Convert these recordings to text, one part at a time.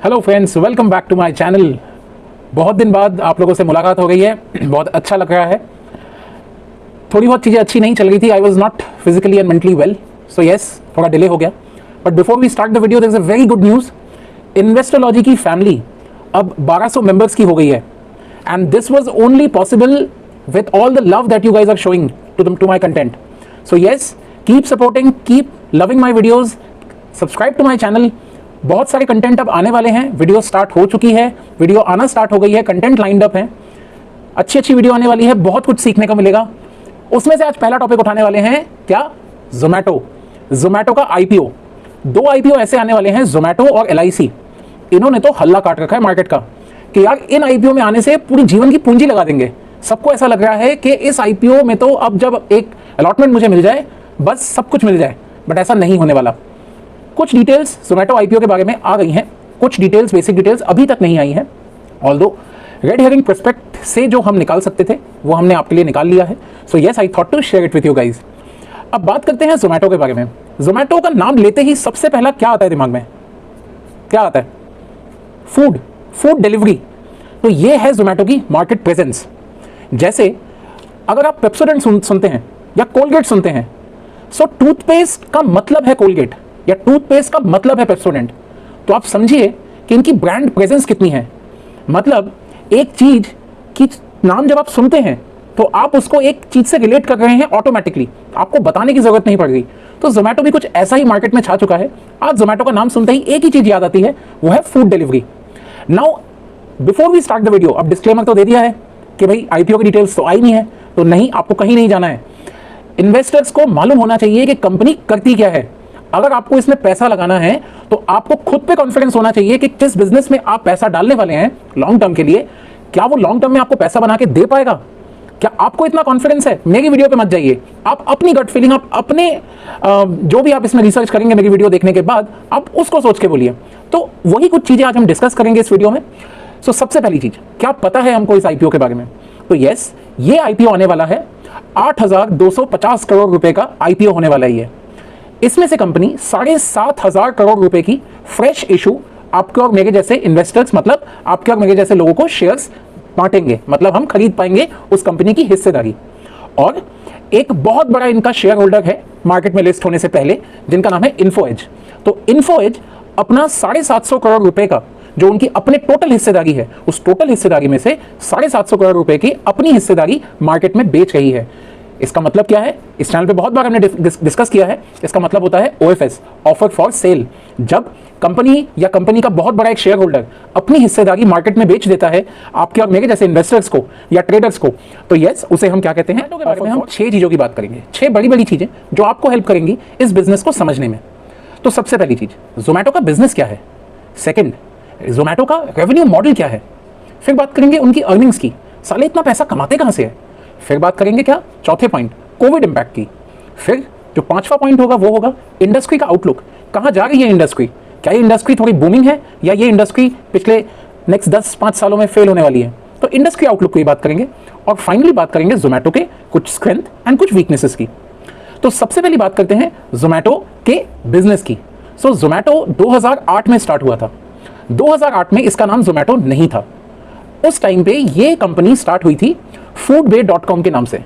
Hello friends, welcome back to my channel. बहुत दिन बाद आप लोगों से मुलाकात हो गई है, बहुत अच्छा लग रहा है। थोड़ी बहुत चीज़ें अच्छी नहीं चल रही थी। I was not physically and mentally well, so yes थोड़ा डिले हो गया। But before we start the video there is a very good news. Investology की फैमिली अब 1200 मेंबर्स की हो गई है, and this was only possible with all the love that you guys are showing to my content. So yes, keep supporting, keep loving my videos, subscribe to my channel. बहुत सारे content अब आने वाले हैं। वीडियो स्टार्ट हो चुकी है, video आना स्टार्ट हो गई है, कंटेंट लाइंड अप है, अच्छी वीडियो आने वाली है, बहुत कुछ सीखने को मिलेगा। उसमें से आज पहला टॉपिक उठाने वाले हैं क्या, जोमैटो का आईपीओ। 2 आईपीओ ऐसे आने वाले हैं, जोमैटो और LIC। इन्होंने तो हल्ला काट रखा है मार्केट का कि यार इन आईपीओ में आने से पूरी जीवन की पूंजी लगा देंगे। सबको ऐसा लग रहा है कि इस आईपीओ में तो अब जब एक अलॉटमेंट मुझे मिल जाए बस सब कुछ मिल जाए, बट ऐसा नहीं होने वाला। कुछ डिटेल्स जोमैटो आईपीओ के बारे में आ गई हैं, कुछ डिटेल्स, बेसिक डिटेल्स अभी तक नहीं आई हैं। ऑल्दो रेड हेरिंग प्रोस्पेक्ट से जो हम निकाल सकते थे वो हमने आपके लिए निकाल लिया है। So yes, I thought to share it with you guys. अब बात करते हैं जोमैटो के बारे में। जोमैटो का नाम लेते ही सबसे पहला क्या आता है दिमाग में? क्या आता है? Food delivery. तो ये है जोमैटो की मार्केट प्रेजेंस। जैसे अगर आप पेप्सोडेंट सुनते हैं या कोलगेट सुनते हैं, सो टूथपेस्ट का मतलब है कोलगेट या टूथपेस्ट का मतलब है पेप्सोडेंट। तो आप समझिए कि इनकी ब्रांड प्रेजेंस कितनी है। मतलब एक चीज की नाम जब आप सुनते हैं तो आप उसको एक चीज से रिलेट कर रहे हैं ऑटोमेटिकली, आपको बताने की जरूरत नहीं पड़ रही। तो जोमैटो भी कुछ ऐसा ही मार्केट में छा चुका है। आज जोमैटो का नाम सुनते ही एक ही चीज याद आती है, वो है food delivery. Now before we start the video, अब डिस्क्लेमर तो दे दिया है कि भाई आईपीओ की डिटेल्स तो आई नहीं है, तो नहीं, आपको कहीं नहीं जाना है। इन्वेस्टर्स को मालूम होना चाहिए कि कंपनी करती क्या है। अगर आपको इसमें पैसा लगाना है तो आपको खुद पे कॉन्फिडेंस होना चाहिए कि जिस बिजनेस में आप पैसा डालने वाले हैं लॉन्ग टर्म के लिए, क्या वो लॉन्ग टर्म में आपको पैसा बना के दे पाएगा? क्या आपको इतना कॉन्फिडेंस है? मेरी वीडियो पे मत जाइए, आप अपनी गट फीलिंग, आप अपने जो भी आप इसमें रिसर्च करेंगे मेरी वीडियो देखने के बाद, आप उसको सोच के बोलिए। तो वही कुछ चीजें आज हम डिस्कस करेंगे इस वीडियो में। सो सबसे पहली चीज, क्या पता है हमको इस आईपीओ के बारे में? तो यस, ये आईपीओ आने वाला है 8,250 करोड़ रुपए का आईपीओ होने वाला है ये। इसमें से कंपनी 7,500 करोड़ रुपए की फ्रेश इशू आपके और मेरे जैसे इन्वेस्टर्स, मतलब आपके और मेरे जैसे लोगों को शेयर्स बांटेंगे, मतलब हम खरीद पाएंगे उस कंपनी की हिस्सेदारी। और एक बहुत बड़ा इनका शेयर होल्डर है मार्केट में लिस्ट होने से पहले, जिनका नाम है इन्फोएज। तो इन्फोएज अपना 750 करोड़ रुपए का जो उनकी अपने टोटल हिस्सेदारी है, उस टोटल हिस्सेदारी में से 750 करोड़ रुपए की अपनी हिस्सेदारी मार्केट में बेच रही है। इसका मतलब क्या है? इस चैनल पे बहुत बार हमने डिस्कस किया है। इसका मतलब होता है OFS, ऑफर फॉर सेल। जब कंपनी या कंपनी का बहुत बड़ा एक शेयर होल्डर अपनी हिस्सेदारी मार्केट में बेच देता है आपके और मेरे जैसे इन्वेस्टर्स को या ट्रेडर्स को, तो यस, उसे हम क्या कहते हैं? तो बारे में हम 6 चीजों की बात करेंगे, 6 बड़ी चीजें जो आपको हेल्प करेंगी इस बिजनेस को समझने में। तो सबसे पहली चीज, जोमैटो का बिजनेस क्या है। सेकेंड, जोमैटो का रेवेन्यू मॉडल क्या है। फिर बात करेंगे उनकी अर्निंग्स की, साले इतना पैसा कमाते कहां से है। फिर बात करेंगे क्या, चौथे पॉइंट, कोविड इंपैक्ट की। फिर जो 5वां पॉइंट होगा वो होगा इंडस्ट्री का आउटलुक, कहां जा रही है इंडस्ट्री, क्या ये इंडस्ट्री थोड़ी बूमिंग है या ये इंडस्ट्री पिछले नेक्स्ट 10-5 सालों में फेल होने वाली है। तो इंडस्ट्री आउटलुक की बात करेंगे। और फाइनली बात करेंगे जोमैटो के कुछ स्ट्रेंथ एंड कुछ वीकनेसेस की। तो सबसे पहली बात करते हैं जोमैटो के बिजनेस की। सो जोमैटो 2008 में स्टार्ट हुआ था। 2008 में इसका नाम जोमैटो नहीं था। उस टाइम पे ये कंपनी स्टार्ट हुई थी foodbay.com के नाम से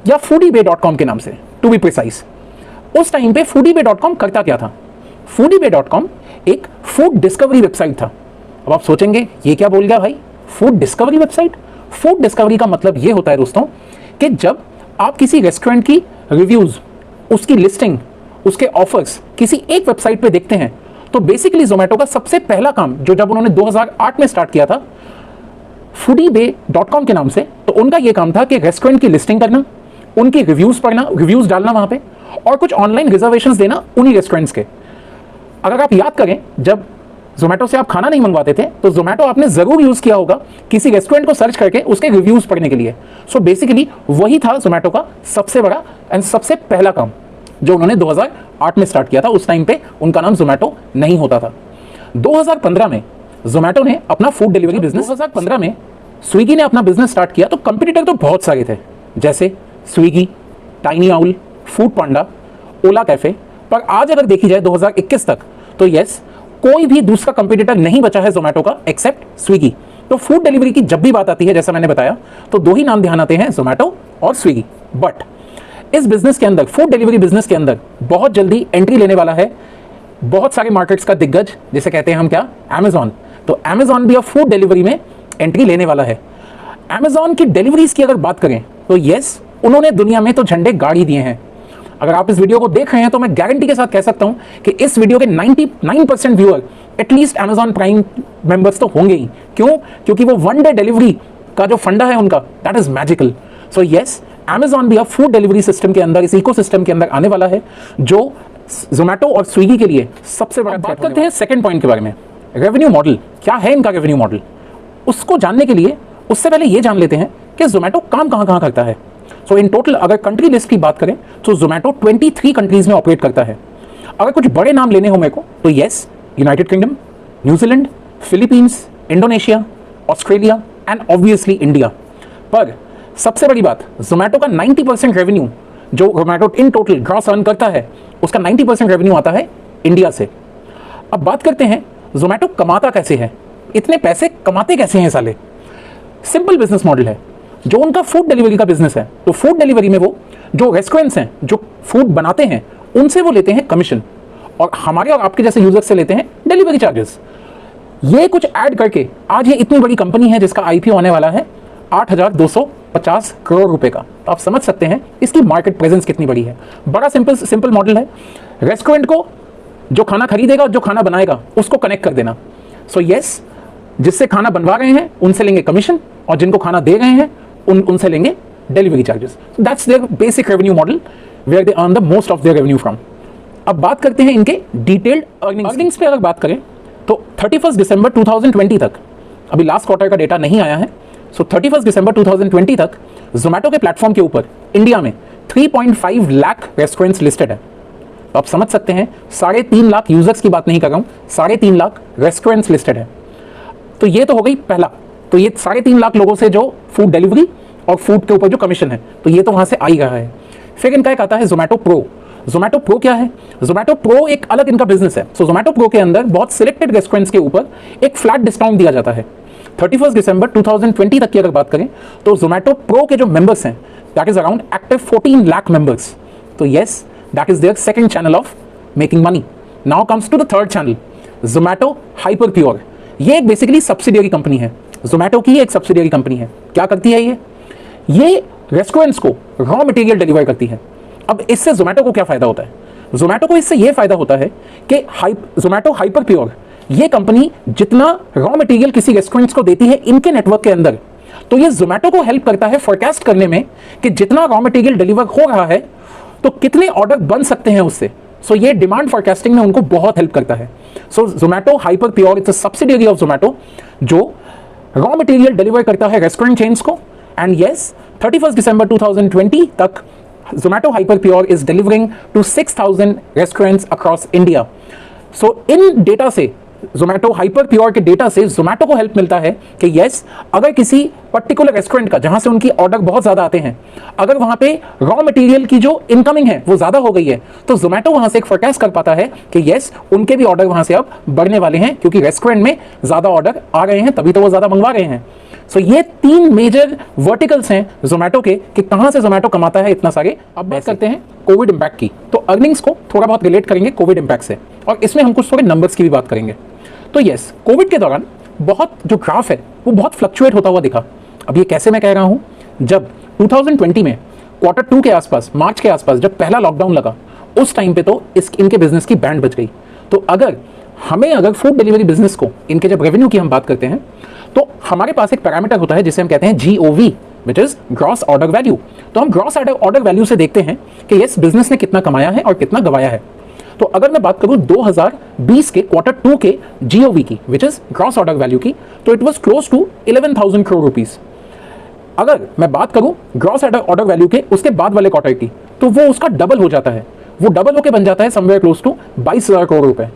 या foodybay.com के नाम से, टू बी प्रिसाइज। उस टाइम पे foodybay.com करता क्या था? foodybay.com एक फूड डिस्कवरी वेबसाइट था। अब आप सोचेंगे ये क्या बोल गया भाई, food discovery website? Food discovery का मतलब ये होता है दोस्तों कि जब आप किसी रेस्टोरेंट की रिव्यूज, उसकी लिस्टिंग, उसके ऑफर्स किसी एक वेबसाइट पे देखते हैं, तो बेसिकली जोमैटो का सबसे पहला काम जो जब उन्होंने 2008 में स्टार्ट किया था foodybay.com के नाम से, तो उनका ये काम था कि रेस्टोरेंट की लिस्टिंग करना, उनकी रिव्यूज पढ़ना, रिव्यूज डालना वहां पे, और कुछ ऑनलाइन रिजर्वेशंस देना उन्हीं रेस्टोरेंट्स के। अगर आप याद करें, जब जोमैटो से आप खाना नहीं मंगवाते थे तो जोमैटो आपने जरूर यूज किया होगा किसी रेस्टोरेंट को सर्च करके उसके रिव्यूज पढ़ने के लिए। सो बेसिकली वही था जोमैटो का सबसे बड़ा एंड सबसे पहला काम जो उन्होंने 2008 में स्टार्ट किया था। उस टाइम पे उनका नाम जोमैटो नहीं होता था। 2015 में जोमैटो ने अपना फूड डिलीवरी बिजनेस, 2015 में स्विगी ने अपना बिजनेस स्टार्ट किया। तो कंपटीटर तो बहुत सारे थे, जैसे स्विगी, टाइनी आउल, फूड पांडा, ओला कैफे। पर आज अगर देखी जाए 2021 तक, तो यस, कोई भी दूसरा कंपटीटर नहीं बचा है जोमेटो का एक्सेप्ट स्विगी। तो फूड डिलीवरी की जब भी बात आती है, जैसा मैंने बताया, तो दो ही नाम ध्यान आते हैं, जोमेटो और स्विगी। बट इस बिजनेस के अंदर, फूड डिलीवरी बिजनेस के अंदर बहुत जल्दी एंट्री लेने वाला है बहुत सारे मार्केट्स का दिग्गज, जिसे कहते हैं हम क्या, अमेजॉन। तो अमेजॉन भी अब फूड डिलीवरी में एंट्री लेने वाला है। अमेजॉन की डिलीवरीज की अगर बात करें तो यस, उन्होंने दुनिया में तो झंडे गाड़ ही दिए हैं। अगर आप इस वीडियो को देख रहे हैं तो मैं गारंटी के साथ कह सकता हूं कि इस वीडियो के 99% viewer at least Amazon prime members तो होंगे ही। क्यों? क्योंकि वो वन डे डिलीवरी का जो फंडा है उनका, that is magical. So yes, Amazon भी अब फूड डिलीवरी सिस्टम के अंदर, इस इकोसिस्टम के अंदर आने वाला है, जो जोमेटो और स्विगी के लिए सबसे बड़ा। बात करते हैं सेकंड पॉइंट के बारे में, रेवेन्यू मॉडल। क्या है इनका रेवेन्यू मॉडल? उसको जानने के लिए उससे पहले ये जान लेते हैं कि जोमेटो काम कहां करता है। सो इन टोटल अगर कंट्री लिस्ट की बात करें तो जोमेटो 23 कंट्रीज में ऑपरेट करता है। अगर कुछ बड़े नाम लेने हो मेरे को तो yes, United kingdom, New Zealand, Philippines, Indonesia, Australia and obviously India. पर सबसे बड़ी बात, जोमेटो का 90% रेवेन्यू जो Zomato in total gross earn करता है, उसका 90% रेवेन्यू आता है इंडिया से। अब बात करते हैं जोमेटो कमाता कैसे है, इतने पैसे कमाते कैसे हैं साले। सिंपल बिजनेस मॉडल है, जो उनका फूड डिलीवरी का बिजनेस है। तो फूड डिलीवरी में वो जो रेस्टोरेंट्स हैं जो फूड बनाते हैं उनसे वो लेते हैं कमीशन, और हमारे और आपके जैसे यूजर्स से लेते हैं डिलीवरी चार्जेस। ये कुछ ऐड करके आज ये इतनी बड़ी कंपनी है जिसका आईपीओ आने वाला है 8,250 करोड़ रुपए का। तो आप समझ सकते हैं इसकी मार्केट प्रेजेंस कितनी बड़ी है। बड़ा सिंपल मॉडल है, रेस्टोरेंट को जो खाना खरीदेगा और जो खाना बनाएगा उसको कनेक्ट कर देना। सो यस, जिससे खाना बनवा रहे हैं उनसे लेंगे कमीशन, और जिनको खाना दे रहे हैं उनसे लेंगे delivery charges. That's their basic revenue model where they earn the most of their revenue from. अब बात करते हैं इनके डिटेल्ड अर्निंग्स पे। अगर बात करें तो 31 दिसंबर 2020 तक, अभी लास्ट क्वार्टर का डेटा नहीं आया है, सो 31 दिसंबर 2020 तक जोमेटो के प्लेटफॉर्म के ऊपर इंडिया में 3.5 लाख रेस्टोरेंट्स लिस्टेड है। तो आप समझ सकते हैं 3.5 लाख यूजर्स की बात नहीं कर रहा हूं, 3.5 लाख रेस्टोरेंट्स लिस्टेड है। तो ये तो हो गई पहला, तो ये 3.5 लाख लोगों से जो फूड डिलीवरी और फूड के ऊपर जो कमीशन है, तो ये तो वहां से आ ही रहा है। फिर इनका एक आता है जोमेटो प्रो। जोमेटो प्रो क्या है? जोमेटो प्रो एक अलग इनका बिजनेस है। सो जोमेटो प्रो के अंदर बहुत सिलेक्टेड रेस्टोरेंट्स के ऊपर एक फ्लैट डिस्काउंट दिया जाता है। 31 दिसंबर 2020 तक की अगर बात करें तो जोमेटो प्रो के जो मेंबर्स हैं, that is around active 14 lakh members. तो yes, that is their second channel of making money. Now comes to the third channel, Zomato Hyperpure. ये एक बेसिकली सब्सिडियरी कंपनी है, जोमेटो की एक सब्सिडियरी कंपनी है। क्या करती है ये रेस्टोरेंट्स को रॉ मटेरियल डिलीवर करती है। अब इससे जोमेटो को क्या फायदा होता है? जोमेटो को इससे ये फायदा होता है कि जोमेटो हाइपर प्योर, ये कंपनी जितना रॉ मटेरियल किसी रेस्टोरेंट्स को देती है इनके नेटवर्क के अंदर, तो ये जोमेटो को हेल्प करता है फोरकास्ट करने में कि जितना रॉ मटेरियल डिलीवर हो रहा है तो कितने ऑर्डर बन सकते हैं उससे। सो ये डिमांड फोरकास्टिंग में उनको बहुत हेल्प करता है। So Zomato Hyperpure it's a subsidiary of Zomato जो रॉ मटेरियल डिलीवर करता है रेस्टोरेंट चेन्स को। एंड यस, 31 दिसंबर 2020 तक Zomato Hyperpure is delivering to 6,000 restaurants across India. So in data से, Zomato Hyperpure के डेटा से Zomato को हेल्प मिलता है कि यस, अगर किसी पर्टिकुलर रेस्टोरेंट का जहां से उनकी ऑर्डर बहुत ज्यादा आते हैं, अगर वहां पे रॉ मटेरियल की जो इनकमिंग है वो ज्यादा हो गई है, तो Zomato वहां से एक फोरकास्ट कर पाता है कि यस, उनके भी ऑर्डर वहां से अब बढ़ने वाले हैं, क्योंकि रेस्टोरेंट में ज्यादा ऑर्डर आ रहे हैं, तभी तो वो ज्यादा मंगवा रहे हैं। सो ये 3 मेजर वर्टिकल्स हैं जोमेटो के कि कहां से जोमेटो कमाता है इतना सारे। अब बात करते हैं कोविड इंपैक्ट की। तो अर्निंग्स को थोड़ा बहुत रिलेट करेंगे कोविड इंपैक्ट से, और इसमें हम कुछ थोड़े नंबर्स की भी बात करेंगे। तो यस, कोविड के दौरान बहुत जो ग्राफ है वो बहुत फ्लक्चुएट होता हुआ दिखा। अब ये कैसे मैं कह रहा हूं, जब 2020 में Q2 के आसपास, मार्च के आसपास जब पहला लॉकडाउन लगा, उस टाइम पे तो इनके बिजनेस की बैंड बच गई। तो अगर फूड डिलीवरी बिजनेस को, इनके जब रेवेन्यू की हम बात करते हैं, तो हमारे पास एक पैरामीटर होता है जिसे हम कहते हैं GOV, which is gross order value. तो हम ग्रॉस ऑर्डर वैल्यू से देखते हैं कि यस, बिजनेस ने कितना कमाया है और कितना गवाया है। तो अगर मैं बात करूं 2020 के Q2 के GOV की, which is gross order value की, तो it was close to 11,000 crore rupees. अगर मैं बात करूं ग्रॉस ऑर्डर वैल्यू के उसके बाद वाले क्वार्टर की, तो वो उसका डबल हो जाता है, वो डबल होकर बन जाता है समवेयर क्लोज टू 22,000 करोड़ रुपए।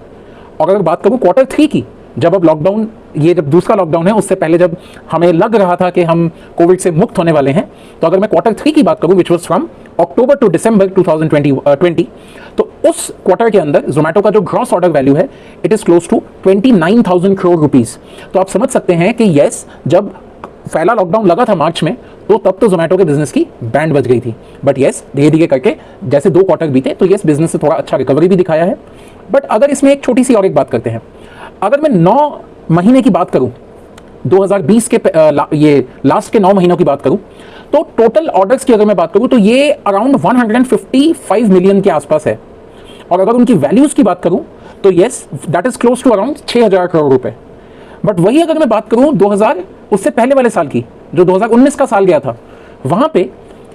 और अगर बात करूं Q3 की, जब अब लॉकडाउन, ये जब दूसरा लॉकडाउन है, उससे पहले जब हमें लग रहा था कि हम कोविड से मुक्त होने वाले हैं, तो अगर मैं क्वार्टर 3 की बात करूं which was from October to December 2020, तो उस क्वार्टर के अंदर जोमेटो का जो ग्रॉस ऑर्डर वैल्यू है it is close to 29,000 crore rupees. तो आप समझ सकते हैं कि यस, जब पहला लॉकडाउन लगा था मार्च में, तो तब तो जोमेटो के बिजनेस की बैंड बज गई थी। बट यस, धीरे धीरे करके जैसे 2 क्वार्टर बीते तो यस, बिजनेस से थोड़ा अच्छा रिकवरी भी दिखाया है। बट अगर इसमें एक छोटी सी और एक बात करते हैं, अगर मैं 9 महीने की बात करूं, 2020 के ये लास्ट के 9 महीनों की बात करूं, तो टोटल ऑर्डर्स की अगर मैं बात करूं तो ये अराउंड 155 मिलियन के आसपास है। और अगर उनकी वैल्यूज की बात करूं तो yes, that is close to around 6,000 crore रुपए। बट वही अगर मैं बात करूं 2000 उससे पहले वाले साल की, जो 2019 का साल गया था, वहां पे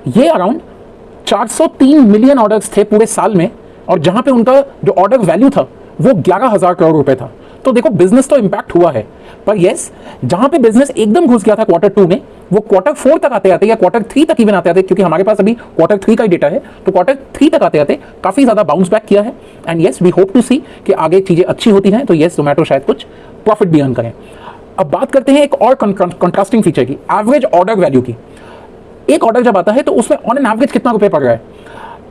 ये अराउंड 403 मिलियन ऑर्डर्स थे पूरे साल में, और जहां पे उनका जो ऑर्डर वैल्यू था वो 11,000 करोड़ रुपए था। तो देखो, बिजनेस तो इंपैक्ट हुआ है, पर यस, जहां पे बिजनेस एकदम घुस गया था क्वार्टर 2 में, वो क्वार्टर 4 तक आते आते या क्वार्टर 3 तक इवन आते आते, क्योंकि हमारे पास अभी क्वार्टर 3 का ही डेटा है, तो क्वार्टर 3 तक आते आते काफी ज्यादा बाउंस बैक किया है। And yes, we hope to see कि आगे चीजें अच्छी होती हैं, तो यस, जोमेटो शायद कुछ प्रॉफिट भी अर्न करें। अब बात करते हैं एक और कंट्रास्टिंग फीचर की, एवरेज ऑर्डर वैल्यू की। एक ऑर्डर जब आता है तो उसमें ऑन एन एवरेज कितना रुपए पड़ रहा है?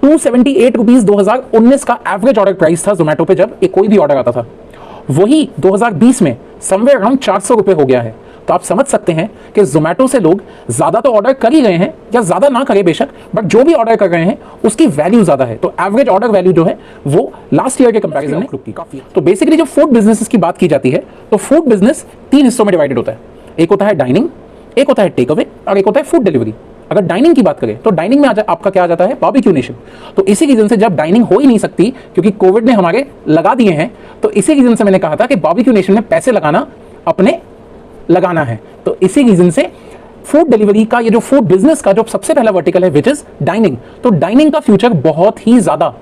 278 रुपीज 2019 का एवरेज ऑर्डर प्राइस था जोमेटो पे जब एक कोई भी ऑर्डर आता था। वही 2020 में समवेयर अराउंड 400 रुपए हो गया है। तो आप समझ सकते हैं कि जोमेटो से लोग ज्यादा तो ऑर्डर कर ही रहे हैं, या ज्यादा ना करें बेशक, बट जो भी ऑर्डर कर रहे हैं उसकी वैल्यू ज्यादा है। तो एवरेज ऑर्डर वैल्यू जो है वो लास्ट ईयर के कंपैरिजन में काफी। तो बेसिकली जब फूड बिजनेस की बात की जाती है तो फूड बिजनेस 3 हिस्सों में डिवाइडेड होता है। एक होता है डाइनिंग, एक होता है टेक अवे, और एक होता है फूड डिलीवरी। अगर डाइनिंग की बात करें तो डाइनिंग में आपका क्या आ जाता है? Barbeque Nation. तो इसी रीजन से जब डाइनिंग हो ही नहीं सकती क्योंकि कोविड ने हमारे लगा दिए हैं, तो इसी रीजन से मैंने कहा था कि बारबेक्यू नेशन में पैसे लगाना अपने लगाना है। तो इसी रीजन से फूड डिलीवरी का, ये जो फूड बिजनेस का जो सबसे पहला वर्टिकल है विच इज डाइनिंग, तो डाइनिंग का फ्यूचर बहुत ही ज्यादा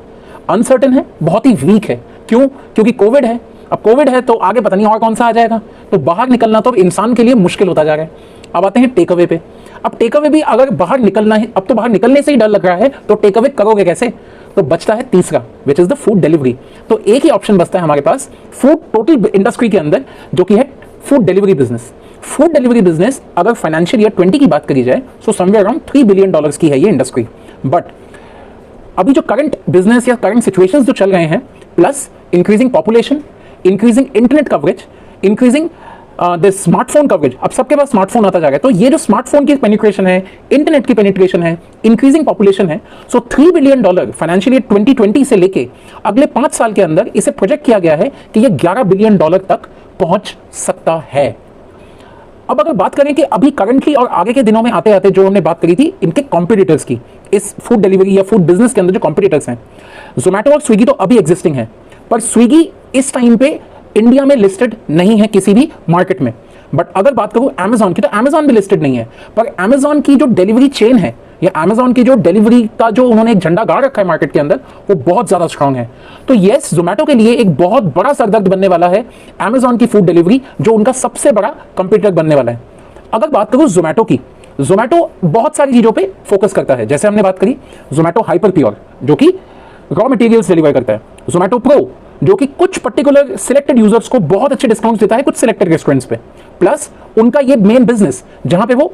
अनसर्टेन है, बहुत ही वीक है। क्यों? क्योंकि कोविड है। अब कोविड है तो आगे पता नहीं और कौन सा आ जाएगा, तो बाहर निकलना तो इंसान के लिए मुश्किल होता जा रहा है। अब आते हैं टेक अवे पे। अब टेक अवे भी अगर बाहर निकलना है, अब तो बाहर निकलने से ही डर लग रहा है, तो टेक अवे करोगे कैसे? तो बचता है तीसरा which is the food delivery. तो एक ही ऑप्शन बचता है हमारे पास फूड टोटल इंडस्ट्री के अंदर, जो कि है food delivery business. Food delivery business अगर फाइनेंशियल ईयर 20 की बात करी जाए तो समवेयर अराउंड $3 बिलियन की है ये इंडस्ट्री। बट अभी जो करंट बिजनेस या करंट सिचुएशंस जो चल रहे हैं, plus increasing population, increasing internet coverage, increasing the smartphone coverage, अब सबके पास स्मार्टफोन आता जाएगा, तो ये जो स्मार्टफोन की पेनिट्रेशन है, इंटरनेट की पेनिट्रेशन है, इंक्रीजिंग पॉपुलेशन है, सो $3 बिलियन फाइनेंशियल ईयर 2020 से लेके अगले 5 साल के अंदर इसे प्रोजेक्ट किया गया है कि ये $11 बिलियन तक पहुंच सकता है। अब अगर बात करें कि अभी करंटली और आगे के दिनों में आते आते जो हमने बात करी थी इनके कॉम्पिटिटर्स की, इस फूड डिलीवरी या फूड बिजनेस के अंदर जो कॉम्पिटिटर्स हैं, जोमेटो और स्विगी तो अभी एग्जिस्टिंग है, पर स्विगी इस टाइम पे इंडिया में लिस्टेड नहीं है किसी भी मार्केट में। बट अगर बात करूं अमेजॉन की, तो अमेजॉन भी लिस्टेड नहीं है, पर अमेजॉन की जो डिलीवरी चेन है या अमेजॉन की जो डिलीवरी का जो उन्होंने एक झंडा गाड़ रखा है मार्केट के अंदर, वो बहुत ज्यादा स्ट्रांग है। तो यस, जोमेटो के लिए एक बहुत बड़ा सरदर्द बनने वाला है अमेजॉन की फूड डिलीवरी, जो उनका सबसे बड़ा कंपीटिटर बनने वाला है। अगर बात करूं जोमेटो की, जोमेटो बहुत सारी चीजों पे फोकस करता है। जैसे हमने बात करी जोमेटो हाइपर प्योर, जो कि रॉ मटेरियल्स डिलीवर करता है, जोमेटो प्रो जो कि कुछ पर्टिकुलर सिलेक्टेड यूजर्स को बहुत अच्छे डिस्काउंट्स देता है कुछ सिलेक्टेड रेस्टोरेंट्स पे, प्लस उनका ये मेन बिजनेस जहां पे वो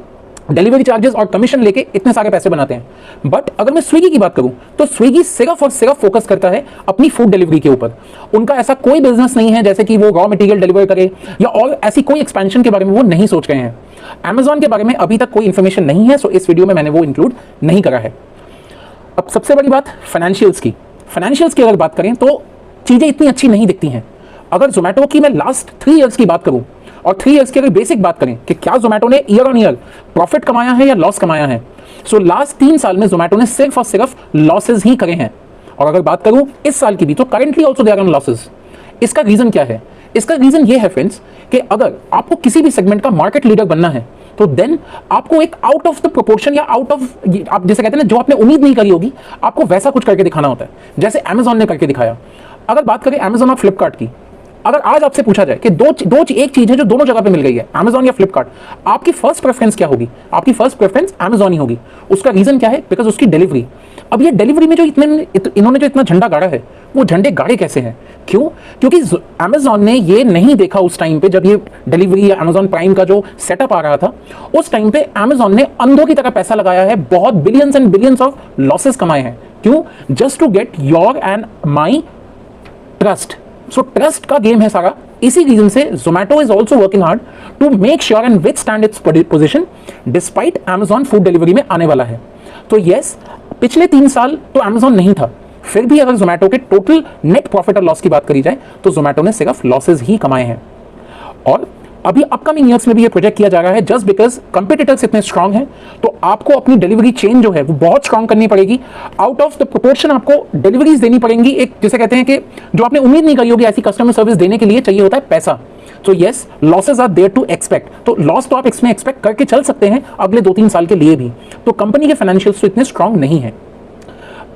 डिलीवरी चार्जेस और कमीशन लेके इतने सारे पैसे बनाते हैं। बट अगर मैं स्विगी की बात करूं तो स्विगी सिर्फ और सिर्फ फोकस करता है अपनी फूड डिलीवरी के ऊपर। उनका ऐसा कोई बिजनेस नहीं है जैसे कि वो रॉ मटेरियल डिलीवर करे या और ऐसी कोई एक्सपेंशन के बारे में वो नहीं सोच रहे हैं। अमेजॉन के बारे में अभी तक कोई इंफॉर्मेशन नहीं है, सो इस वीडियो में मैंने वो इंक्लूड नहीं करा है। अब सबसे बड़ी बात फाइनेंशियल्स की अगर बात करें तो चीजें इतनी अच्छी नहीं दिखती हैं। अगर जोमेटो की मैं लास्ट 3 इयर्स की बात करूं और 3 इयर्स की अगर बेसिक बात करें कि क्या जोमेटो ने ईयर ऑन ईयर प्रॉफिट कमाया है या लॉस कमाया है, सो लास्ट 3 साल में जोमेटो ने सिर्फ और सिर्फ लॉसेज ही करे हैं। और अगर बात करूं इस साल की भी, तो currently also they are on losses. इसका रीजन क्या है? इसका रीजन ये है फ्रेंड्स कि अगर आपको किसी भी सेगमेंट का मार्केट लीडर बनना है तो देन आपको एक आउट ऑफ द प्रोपोर्शन या आउट ऑफ, आप जैसे कहते हैं ना, जो आपने उम्मीद नहीं करी होगी, आपको वैसा कुछ करके दिखाना होता है, जैसे अमेजॉन ने करके दिखाया। अगर बात करें अमेजॉन और फ्लिपकार्ट की, अगर आज आपसे पूछा जाए कि एक चीज है जो दोनों जगह पे मिल गई है, अमेजॉन या फ्लिपकार्ट, आपकी फर्स्ट प्रेफरेंस क्या होगी? आपकी फर्स्ट प्रेफरेंस अमेजॉन ही होगी। उसका रीजन क्या है? बिकॉज उसकी डिलीवरी। अब ये डिलीवरी में जो इन्होंने जो इतना झंडा गाड़ा है वो झंडे गाड़े कैसे हैं? क्यों? क्योंकि अमेजॉन ने ये नहीं देखा उस टाइम पे, जब ये डिलीवरी या अमेजॉन प्राइम का जो सेटअप आ रहा था, उस टाइम पे अमेजॉन ने अंधों की तरह पैसा लगाया है, बहुत billions and billions of losses कमाए हैं। क्यों? Just to get your and my trust. So trust का गेम है सारा। इसी रीजन से Zomato is also working hard to make sure and withstand its position despite Amazon food delivery में आने वाला है। तो यस, पिछले 3 साल तो अमेजॉन नहीं था, फिर भी अगर जोमैटो के टोटल नेट प्रॉफिट और लॉस की बात करी जाए तो जोमैटो ने सिर्फ लॉसेज ही कमाए हैं। और अभी अपकमिंग ईयर्स में भी ये प्रोजेक्ट किया जा रहा है, जस्ट बिकॉज कंपटीटर्स इतने स्ट्रांग हैं, तो आपको अपनी डिलीवरी चेन जो है वो बहुत स्ट्रांग करनी पड़ेगी। आउट ऑफ द प्रोपोर्शन आपको डिलीवरीज देनी पड़ेंगी। एक जिसे कहते हैं कि जो आपने उम्मीद नहीं करी होगी, ऐसी कस्टमर सर्विस देने के लिए चाहिए होता है पैसा। तो yes, losses are there to expect. तो लॉस तो आप इसमें एक्सपेक्ट करके चल सकते हैं अगले 2-3 साल के लिए भी। तो कंपनी के फाइनेंशियल्स तो इतने स्ट्रांग नहीं है।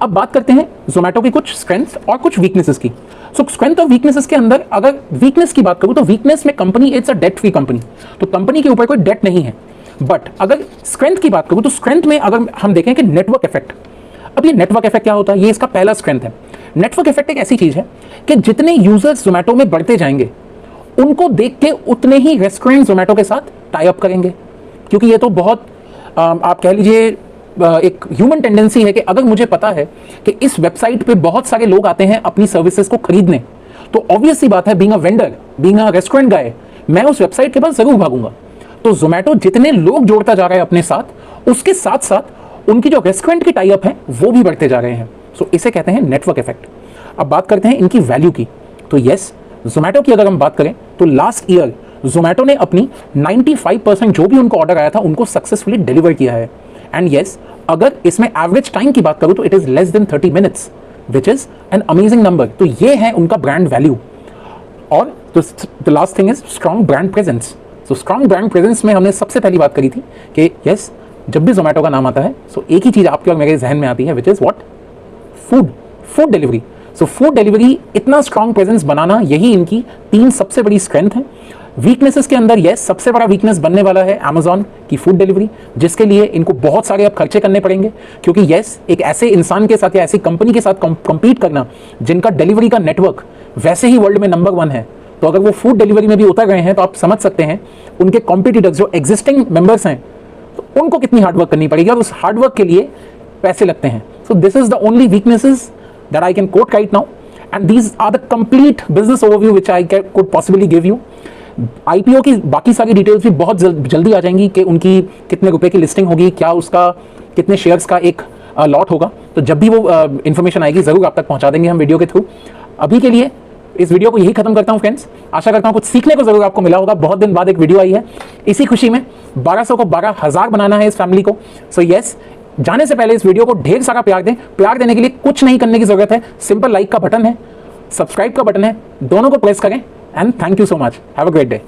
अब बात करते हैं जोमैटो की कुछ स्ट्रेंथ्स और कुछ वीकनेसेस की। सो स्ट्रेंथ और वीकनेसेस के अंदर अगर वीकनेस की बात करूं तो वीकनेस में company it's a debt free company, तो कंपनी के ऊपर कोई डेट नहीं है। बट अगर स्ट्रेंथ की बात करूं तो स्ट्रेंथ में अगर हम देखें कि नेटवर्क इफेक्ट, अब ये नेटवर्क इफेक्ट क्या होता है, ये इसका पहला स्ट्रेंथ है। नेटवर्क इफेक्ट एक ऐसी चीज है कि जितने यूजर्स जोमैटो में बढ़ते जाएंगे, उनको देख के उतने ही रेस्टोरेंट जोमैटो के साथ टाई अप करेंगे। क्योंकि ये तो बहुत आप कह लीजिए एक ह्यूमन टेंडेंसी है कि अगर मुझे पता है कि इस वेबसाइट पे बहुत सारे लोग आते हैं अपनी सर्विसेज को खरीदने, तो ऑब्वियस सी बात है, being a vendor, being a restaurant guy, मैं उस वेबसाइट के पास जरूर भागूंगा। तो जोमैटो जितने लोग जोड़ता जा रहा है अपने साथ, उसके साथ साथ उनकी जो रेस्टोरेंट की टाई अप है वो भी बढ़ते जा रहे हैं। सो इसे कहते हैं नेटवर्क इफेक्ट। अब बात करते हैं इनकी वैल्यू की। तो यस, जोमैटो की अगर हम बात करें तो लास्ट ईयर जोमैटो ने अपनी 95% जो भी उनको ऑर्डर आया था उनको सक्सेसफुली डिलीवर किया है। एंड यस, अगर इसमें एवरेज टाइम की बात करूं तो it is less than 30 minutes, which is an amazing number. तो ये है उनका ब्रांड वैल्यू। और the last thing is strong brand presence. So strong brand presence में हमने सबसे पहली बात करी थी कि यस, जब भी जोमैटो का नाम आता है सो एक ही चीज आपके और मेरे जहन में आती है, which is what? Food delivery. So food delivery, इतना स्ट्रॉन्ग प्रेजेंस बनाना, यही इनकी 3 सबसे बड़ी स्ट्रेंथ है। वीकनेसेस के अंदर यस, सबसे बड़ा वीकनेस बनने वाला है अमेजॉन की फूड डिलीवरी, जिसके लिए इनको बहुत सारे अब खर्चे करने पड़ेंगे। क्योंकि यस, एक ऐसे इंसान के साथ या ऐसी कंपनी के साथ कंपीट करना जिनका डिलीवरी का नेटवर्क वैसे ही वर्ल्ड में नंबर 1 है, तो अगर वो फूड डिलीवरी में भी उतर गए हैं तो आप समझ सकते हैं उनके कॉम्पिटिटर्स जो एग्जिस्टिंग मेंबर्स हैं, तो उनको कितनी हार्डवर्क करनी पड़ेगी, और उस हार्डवर्क के लिए पैसे लगते हैं। So this is the only weaknesses that I can quote right now, and these are the complete business overview which I could possibly give you. IPO की बाकी सारी डिटेल्स भी बहुत जल्दी आ जाएंगी कि उनकी कितने रुपए की लिस्टिंग होगी, क्या उसका कितने शेयर्स का एक लॉट होगा। तो जब भी वो इन्फॉर्मेशन आएगी जरूर आप तक पहुंचा देंगे हम वीडियो के थ्रू। अभी के लिए इस वीडियो को यही खत्म करता हूं फ्रेंड्स। आशा करता हूं कुछ सीखने को जरूर आपको मिला होगा। बहुत दिन बाद एक वीडियो आई है, इसी खुशी में 1200 को 12,000 बनाना है इस फैमिली को। सो यस, जाने से पहले इस वीडियो को ढेर सारा प्यार दें। प्यार देने के लिए कुछ नहीं करने की जरूरत है, सिंपल लाइक का बटन है, सब्सक्राइब का बटन है, दोनों को प्रेस करें। And thank you so much, have a great day.